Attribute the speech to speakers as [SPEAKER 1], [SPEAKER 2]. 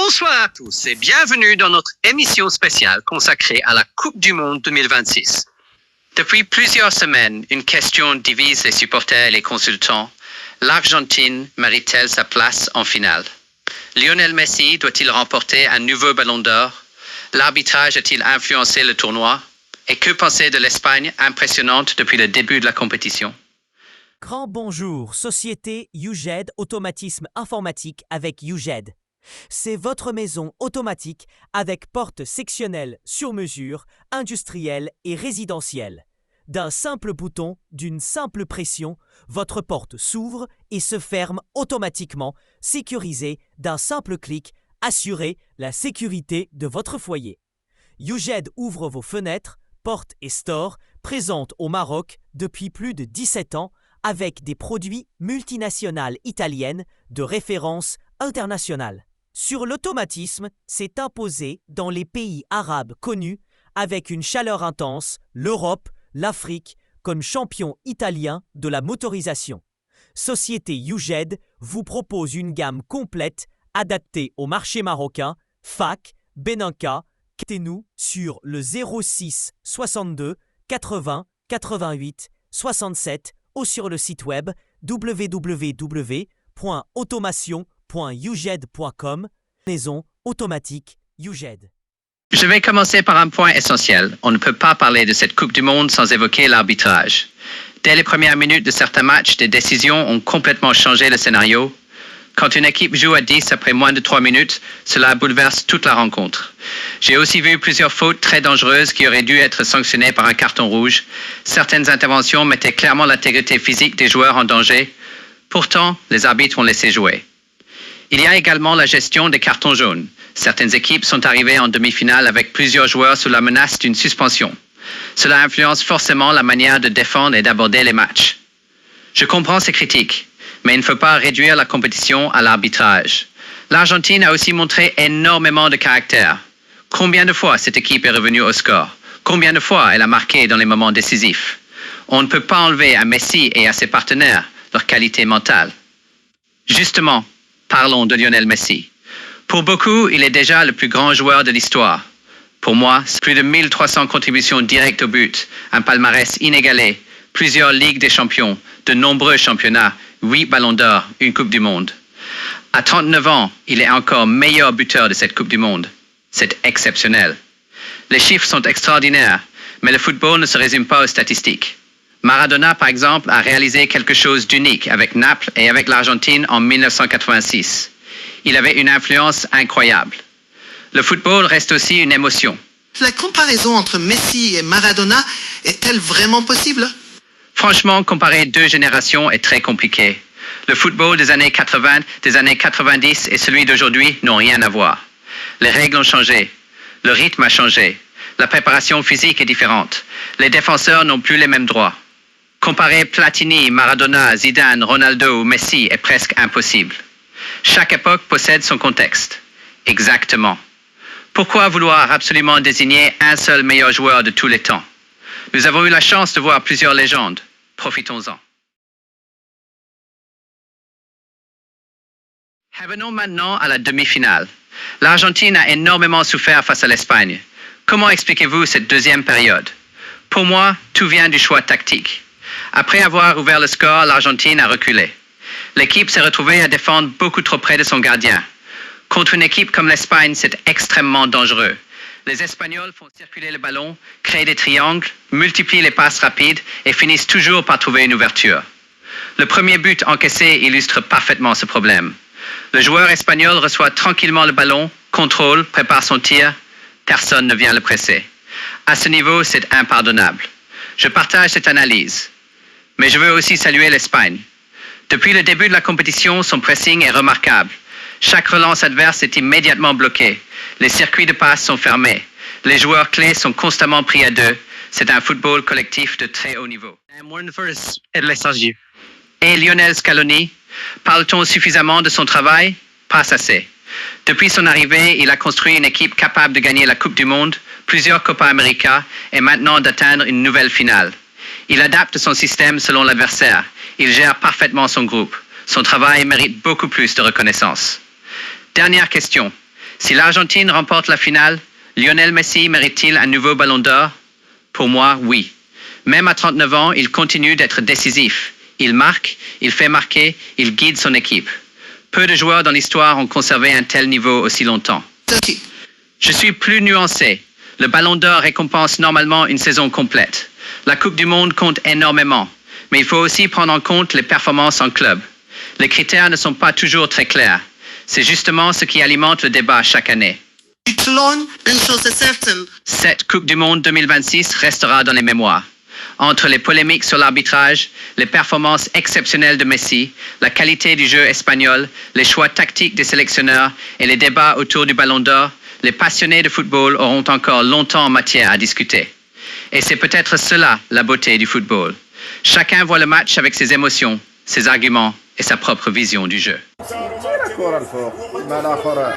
[SPEAKER 1] Bonsoir à tous et bienvenue dans notre émission spéciale consacrée à la Coupe du Monde 2026. Depuis plusieurs semaines, une question divise les supporters et les consultants. L'Argentine mérite-t-elle sa place en finale? Lionel Messi doit-il remporter un nouveau ballon d'or? L'arbitrage a-t-il influencé le tournoi? Et que penser de l'Espagne impressionnante depuis le début de la compétition?
[SPEAKER 2] Grand bonjour, société UGED Automatisme Informatique avec UGED. C'est votre maison automatique avec porte sectionnelle sur mesure, industrielle et résidentielle. D'un simple bouton, d'une simple pression, votre porte s'ouvre et se ferme automatiquement, sécurisée d'un simple clic, assurez la sécurité de votre foyer. UGED ouvre vos fenêtres, portes et stores, présentes au Maroc depuis plus de 17 ans, avec des produits multinationales italiennes de référence internationale. Sur l'automatisme, s'est imposé dans les pays arabes connus, avec une chaleur intense, l'Europe, l'Afrique, comme champion italien de la motorisation. Société UGED vous propose une gamme complète adaptée au marché marocain, FAC, Benanca. Contactez-nous sur le 06 62 80 88 67 ou sur le site web www.automation.uged.com. Maison automatique UGED.
[SPEAKER 1] Je vais commencer par un point essentiel. On ne peut pas parler de cette Coupe du Monde sans évoquer l'arbitrage. Dès les premières minutes de certains matchs, des décisions ont complètement changé le scénario. Quand une équipe joue à 10 après moins de 3 minutes, cela bouleverse toute la rencontre. J'ai aussi vu plusieurs fautes très dangereuses qui auraient dû être sanctionnées par un carton rouge. Certaines interventions mettaient clairement l'intégrité physique des joueurs en danger. Pourtant, les arbitres ont laissé jouer. Il y a également la gestion des cartons jaunes. Certaines équipes sont arrivées en demi-finale avec plusieurs joueurs sous la menace d'une suspension. Cela influence forcément la manière de défendre et d'aborder les matchs. Je comprends ces critiques, mais il ne faut pas réduire la compétition à l'arbitrage. L'Argentine a aussi montré énormément de caractère. Combien de fois cette équipe est revenue au score? Combien de fois elle a marqué dans les moments décisifs? On ne peut pas enlever à Messi et à ses partenaires leur qualité mentale. Justement, parlons de Lionel Messi. Pour beaucoup, il est déjà le plus grand joueur de l'histoire. Pour moi, c'est plus de 1300 contributions directes au but, un palmarès inégalé, plusieurs Ligues des champions, de nombreux championnats, 8 ballons d'or, une Coupe du Monde. À 39 ans, il est encore meilleur buteur de cette Coupe du Monde. C'est exceptionnel. Les chiffres sont extraordinaires, mais le football ne se résume pas aux statistiques. Maradona, par exemple, a réalisé quelque chose d'unique avec Naples et avec l'Argentine en 1986. Il avait une influence incroyable. Le football reste aussi une émotion.
[SPEAKER 3] La comparaison entre Messi et Maradona est-elle vraiment possible?
[SPEAKER 1] Franchement, comparer deux générations est très compliqué. Le football des années 80, des années 90 et celui d'aujourd'hui n'ont rien à voir. Les règles ont changé. Le rythme a changé. La préparation physique est différente. Les défenseurs n'ont plus les mêmes droits. Comparer Platini, Maradona, Zidane, Ronaldo ou Messi est presque impossible. Chaque époque possède son contexte. Exactement. Pourquoi vouloir absolument désigner un seul meilleur joueur de tous les temps? Nous avons eu la chance de voir plusieurs légendes. Profitons-en. Revenons maintenant à la demi-finale. L'Argentine a énormément souffert face à l'Espagne. Comment expliquez-vous cette deuxième période? Pour moi, tout vient du choix tactique. Après avoir ouvert le score, l'Argentine a reculé. L'équipe s'est retrouvée à défendre beaucoup trop près de son gardien. Contre une équipe comme l'Espagne, c'est extrêmement dangereux. Les Espagnols font circuler le ballon, créent des triangles, multiplient les passes rapides et finissent toujours par trouver une ouverture. Le premier but encaissé illustre parfaitement ce problème. Le joueur espagnol reçoit tranquillement le ballon, contrôle, prépare son tir. Personne ne vient le presser. À ce niveau, c'est impardonnable. Je partage cette analyse. Mais je veux aussi saluer l'Espagne. Depuis le début de la compétition, son pressing est remarquable. Chaque relance adverse est immédiatement bloquée. Les circuits de passe sont fermés. Les joueurs clés sont constamment pris à deux. C'est un football collectif de très haut niveau. Et Lionel Scaloni, parle-t-on suffisamment de son travail? Pas assez. Depuis son arrivée, il a construit une équipe capable de gagner la Coupe du Monde, plusieurs Copa América et maintenant d'atteindre une nouvelle finale. Il adapte son système selon l'adversaire. Il gère parfaitement son groupe. Son travail mérite beaucoup plus de reconnaissance. Dernière question. Si l'Argentine remporte la finale, Lionel Messi mérite-t-il un nouveau ballon d'or? Pour moi, oui. Même à 39 ans, il continue d'être décisif. Il marque, il fait marquer, il guide son équipe. Peu de joueurs dans l'histoire ont conservé un tel niveau aussi longtemps. Je suis plus nuancé. Le ballon d'or récompense normalement une saison complète. La Coupe du Monde compte énormément, mais il faut aussi prendre en compte les performances en club. Les critères ne sont pas toujours très clairs. C'est justement ce qui alimente le débat chaque année.
[SPEAKER 3] Une chose est certaine.
[SPEAKER 1] Cette Coupe du Monde 2026 restera dans les mémoires. Entre les polémiques sur l'arbitrage, les performances exceptionnelles de Messi, la qualité du jeu espagnol, les choix tactiques des sélectionneurs et les débats autour du Ballon d'Or, les passionnés de football auront encore longtemps matière à discuter. Et c'est peut-être cela la beauté du football. Chacun voit le match avec ses émotions, ses arguments et sa propre vision du jeu.
[SPEAKER 4] تيرا الكره الفوق مع الاخر